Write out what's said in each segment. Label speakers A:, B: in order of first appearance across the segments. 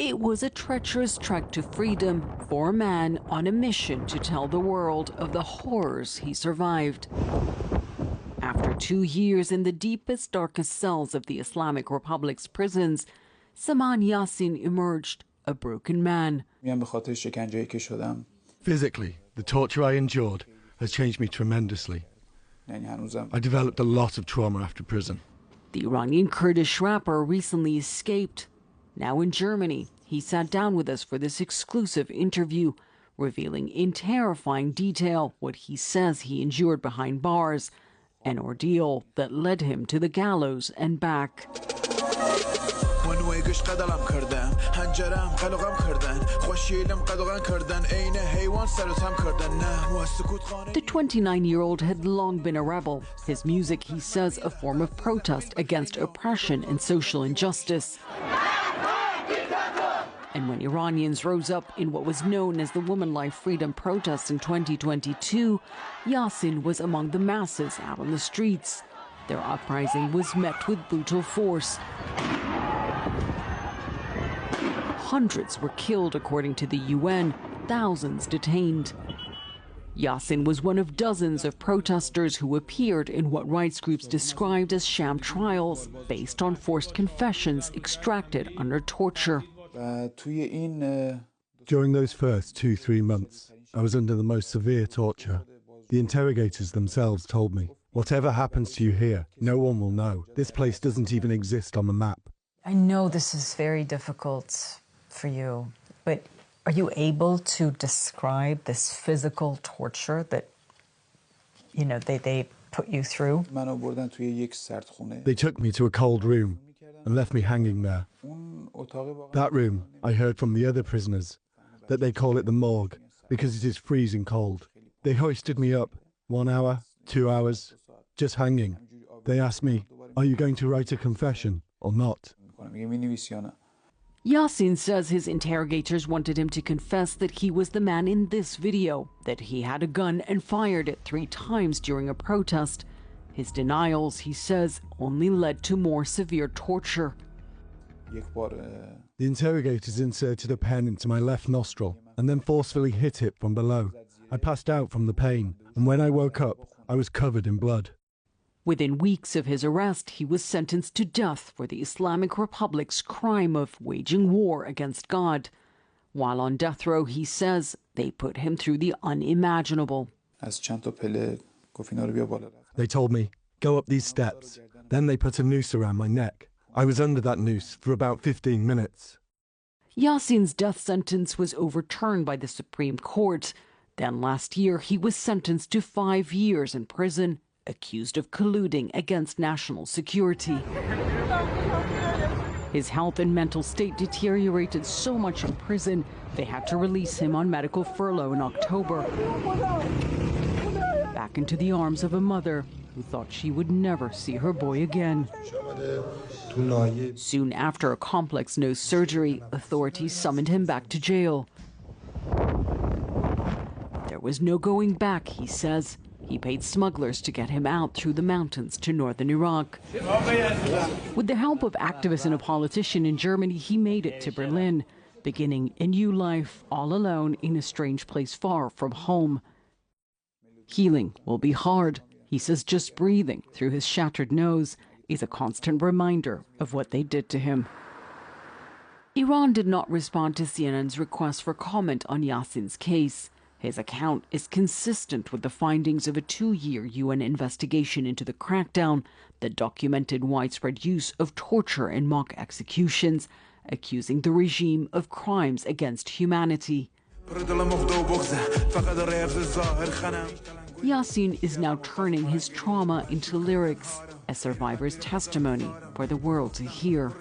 A: It was a treacherous trek to freedom for a man on a mission to tell the world of the horrors he survived. After 2 years in the deepest, darkest cells of the Islamic Republic's prisons, Saman Yassin emerged a broken man.
B: Physically, the torture I endured has changed me tremendously. I developed a lot of trauma after prison.
A: The Iranian Kurdish rapper recently escaped. Now in Germany, he sat down with us for this exclusive interview, revealing in terrifying detail what he says he endured behind bars, an ordeal that led him to the gallows and back. The 29-year-old had long been a rebel. His music, he says, a form of protest against oppression and social injustice. And when Iranians rose up in what was known as the Woman Life Freedom protests in 2022, Yassin was among the masses out on the streets. Their uprising was met with brutal force. Hundreds were killed, according to the UN, thousands detained. Yassin was one of dozens of protesters who appeared in what rights groups described as sham trials, based on forced confessions extracted under torture.
B: During those first 2-3 months, I was under the most severe torture. The interrogators themselves told me, whatever happens to you here, no one will know. This place doesn't even exist on the map.
C: I know this is very difficult for you, but are you able to describe this physical torture that, you know, they put you through?
B: They took me to a cold room and left me hanging there. That room, I heard from the other prisoners, that they call it the morgue because it is freezing cold. They hoisted me up, 1 hour, 2 hours, just hanging. They asked me, are you going to write a confession or not?
A: Yassin says his interrogators wanted him to confess that he was the man in this video, that he had a gun and fired it 3 times during a protest. His denials, he says, only led to more severe torture.
B: The interrogators inserted a pen into my left nostril and then forcefully hit it from below. I passed out from the pain, and when I woke up, I was covered in blood.
A: Within weeks of his arrest, he was sentenced to death for the Islamic Republic's crime of waging war against God. While on death row, he says they put him through the unimaginable.
B: They told me, go up these steps. Then they put a noose around my neck. I was under that noose for about 15 minutes.
A: Yassin's death sentence was overturned by the Supreme Court. Then last year, he was sentenced to 5 years in prison, accused of colluding against national security. His health and mental state deteriorated so much in prison, they had to release him on medical furlough in October. Back into the arms of a mother who thought she would never see her boy again. Soon after a complex nose surgery, authorities summoned him back to jail. There was no going back, he says. He paid smugglers to get him out through the mountains to northern Iraq. With the help of activists and a politician in Germany, he made it to Berlin, beginning a new life all alone in a strange place far from home. Healing will be hard. He says just breathing through his shattered nose is a constant reminder of what they did to him. Iran did not respond to CNN's request for comment on Yassin's case. His account is consistent with the findings of a 2-year UN investigation into the crackdown that documented widespread use of torture and mock executions, accusing the regime of crimes against humanity. Yassin is now turning his trauma into lyrics, a survivor's testimony for the world to hear.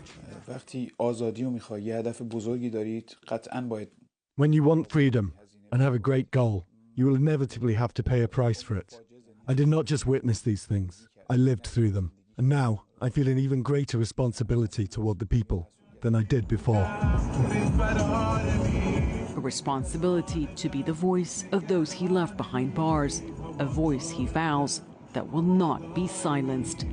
B: When you want freedom and have a great goal, you will inevitably have to pay a price for it. I did not just witness these things, I lived through them. And now I feel an even greater responsibility toward the people than I did before.
A: A responsibility to be the voice of those he left behind bars, a voice he vows that will not be silenced.